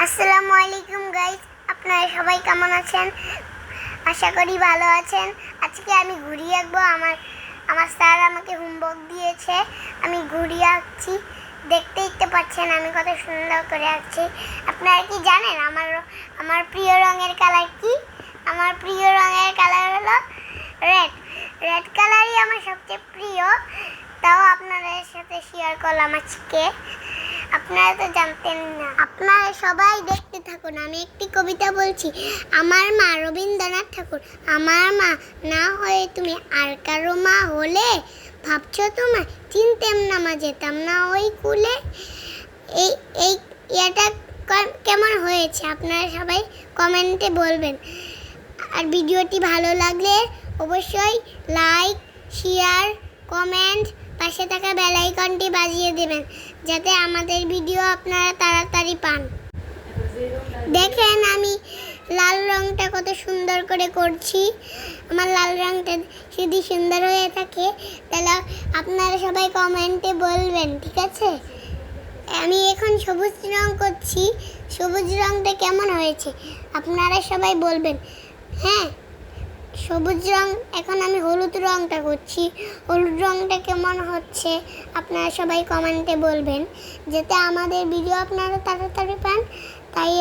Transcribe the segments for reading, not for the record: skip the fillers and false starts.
আসসালামু আলাইকুম গাইস, আপনারা সবাই কেমন আছেন? আশা করি ভালো আছেন। আজকে আমি ঘুড়ি আঁকবো। আমার স্যার আমাকে হোমওয়ার্ক দিয়েছে। আমি ঘুড়ি আঁকছি, দেখতেই তো পাচ্ছেন আমি কত সুন্দর করে আঁকছি। আপনারা কি জানেন আমার প্রিয় রঙের কালার কি? আমার প্রিয় রঙের কালার হলো রেড। রেড কালারই আমার সবচেয়ে প্রিয়, তাও আপনাদের সাথে শেয়ার করলাম আজকে। আপনারা তো জানতেন না। আপনারা সবাই দেখতে থাকুন। আমি একটি কবিতা বলছি। আমার মা রবীন্দ্রনাথ ঠাকুর। আমার মা না হয়ে তুমি আর কারো মা হলে, ভাবছো তোমায় চিনতাম না, মা যেতাম না ওই কুলে। এই এই এটা কেমন হয়েছে আপনারা সবাই কমেন্টে বলবেন। আর ভিডিওটি ভালো লাগলে অবশ্যই লাইক, শেয়ার, কমেন্ট, পাশে থাকা বেল আইকনটি বাজিয়ে দেবেন যাতে আমাদের ভিডিও আপনারা তাড়াতাড়ি পান। দেখেন আমি লাল রংটা কত সুন্দর করে করছি। আমার লাল রংটা যদি সুন্দর হয়ে থাকে তাহলে আপনারা সবাই কমেন্টে বলবেন, ঠিক আছে? আমি এখন সবুজ রং করছি। সবুজ রংটা কেমন হয়েছে আপনারা সবাই বলবেন। হ্যাঁ, সবুজ রং। এখন আমি হলুদ রংটা করছি। হলুদ রংটা কেমন হচ্ছে আপনারা সবাই কমেন্টে বলবেন যাতে আমাদের ভিডিও আপনারা তাড়াতাড়ি পান। তাই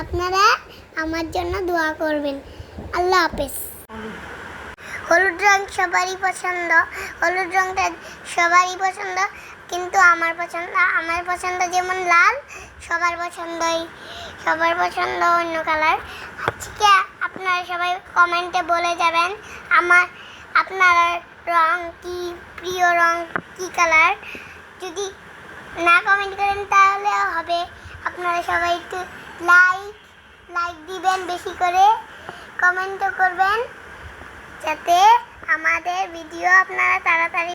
আপনারা আমার জন্য দোয়া করবেন। আল্লাহ হাফেজ। হলুদ রং সবারই পছন্দ। হলুদ রংটা সবারই পছন্দ, কিন্তু আমার পছন্দ যেমন লাল, সবার পছন্দ অন্য কালার। আজকে আপনারা সবাই কমেন্টে বলে যাবেন আপনার রং কি, প্রিয় রং কি কালার। যদি না কমেন্ট করেন তাহলে হবে। আপনারা সবাই একটু লাইক দিবেন, বেশি করে কমেন্টও করবেন যাতে আমাদের ভিডিও আপনারা তাড়াতাড়ি